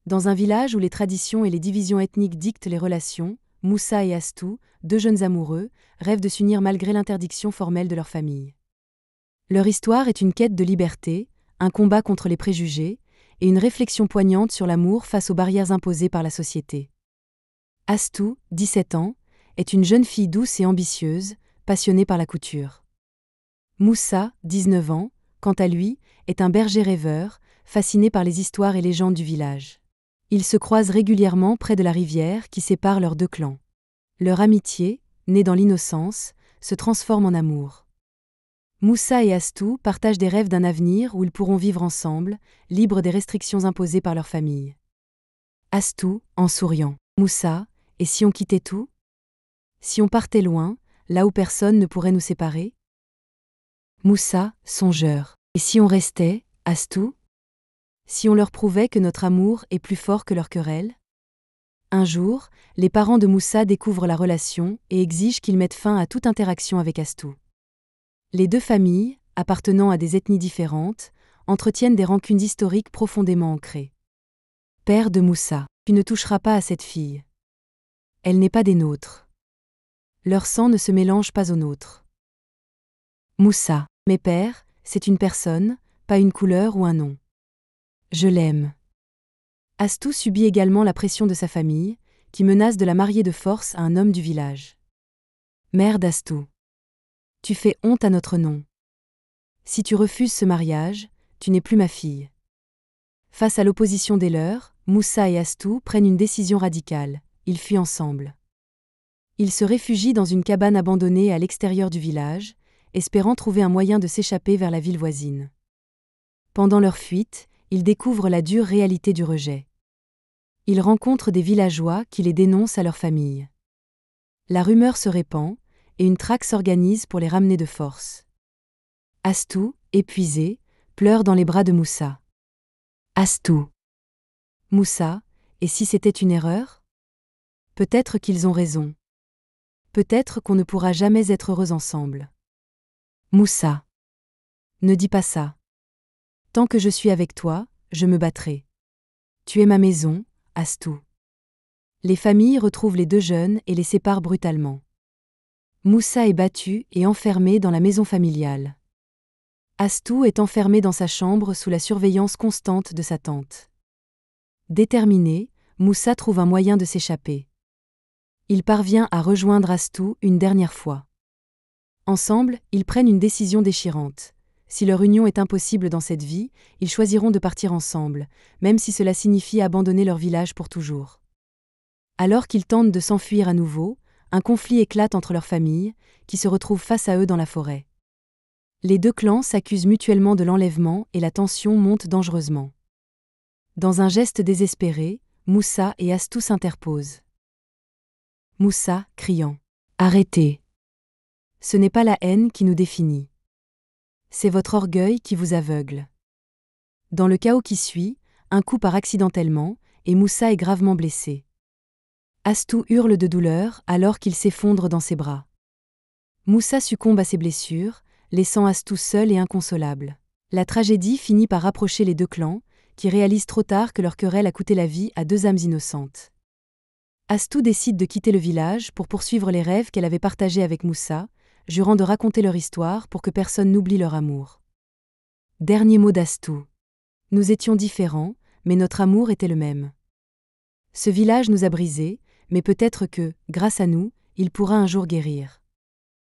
Dans un village où les traditions et les divisions ethniques dictent les relations, Moussa et Astou, deux jeunes amoureux, rêvent de s'unir malgré l'interdiction formelle de leur famille. Leur histoire est une quête de liberté, un combat contre les préjugés, et une réflexion poignante sur l'amour face aux barrières imposées par la société. Astou, 17 ans, est une jeune fille douce et ambitieuse, passionnée par la couture. Moussa, 19 ans, quant à lui, est un berger rêveur, fasciné par les histoires et légendes du village. Ils se croisent régulièrement près de la rivière qui sépare leurs deux clans. Leur amitié, née dans l'innocence, se transforme en amour. Moussa et Astou partagent des rêves d'un avenir où ils pourront vivre ensemble, libres des restrictions imposées par leur famille. Astou, en souriant. Moussa, et si on quittait tout? Si on partait loin, là où personne ne pourrait nous séparer? Moussa, songeur. Et si on restait, Astou? Si on leur prouvait que notre amour est plus fort que leur querelle? Un jour, les parents de Moussa découvrent la relation et exigent qu'ils mettent fin à toute interaction avec Astou. Les deux familles, appartenant à des ethnies différentes, entretiennent des rancunes historiques profondément ancrées. Père de Moussa, tu ne toucheras pas à cette fille. Elle n'est pas des nôtres. Leur sang ne se mélange pas au nôtre. Moussa, mais père, c'est une personne, pas une couleur ou un nom. Je l'aime. Astou subit également la pression de sa famille, qui menace de la marier de force à un homme du village. Mère d'Astou. Tu fais honte à notre nom. Si tu refuses ce mariage, tu n'es plus ma fille. Face à l'opposition des leurs, Moussa et Astou prennent une décision radicale, ils fuient ensemble. Ils se réfugient dans une cabane abandonnée à l'extérieur du village, espérant trouver un moyen de s'échapper vers la ville voisine. Pendant leur fuite, ils découvrent la dure réalité du rejet. Ils rencontrent des villageois qui les dénoncent à leur famille. La rumeur se répand, et une traque s'organise pour les ramener de force. Astou, épuisé, pleure dans les bras de Moussa. Astou. Moussa, et si c'était une erreur? Peut-être qu'ils ont raison. Peut-être qu'on ne pourra jamais être heureux ensemble. Moussa. Ne dis pas ça. Tant que je suis avec toi, je me battrai. Tu es ma maison, Astou. Les familles retrouvent les deux jeunes et les séparent brutalement. Moussa est battu et enfermé dans la maison familiale. Astou est enfermé dans sa chambre sous la surveillance constante de sa tante. Déterminé, Moussa trouve un moyen de s'échapper. Il parvient à rejoindre Astou une dernière fois. Ensemble, ils prennent une décision déchirante. Si leur union est impossible dans cette vie, ils choisiront de partir ensemble, même si cela signifie abandonner leur village pour toujours. Alors qu'ils tentent de s'enfuir à nouveau, un conflit éclate entre leurs familles, qui se retrouvent face à eux dans la forêt. Les deux clans s'accusent mutuellement de l'enlèvement et la tension monte dangereusement. Dans un geste désespéré, Moussa et Astou s'interposent. Moussa, criant « Arrêtez ! Ce n'est pas la haine qui nous définit. C'est votre orgueil qui vous aveugle. » Dans le chaos qui suit, un coup part accidentellement, et Moussa est gravement blessé. Astou hurle de douleur alors qu'il s'effondre dans ses bras. Moussa succombe à ses blessures, laissant Astou seul et inconsolable. La tragédie finit par rapprocher les deux clans, qui réalisent trop tard que leur querelle a coûté la vie à deux âmes innocentes. Astou décide de quitter le village pour poursuivre les rêves qu'elle avait partagés avec Moussa, jurant de raconter leur histoire pour que personne n'oublie leur amour. Dernier mot d'Astou. Nous étions différents, mais notre amour était le même. Ce village nous a brisés, mais peut-être que, grâce à nous, il pourra un jour guérir.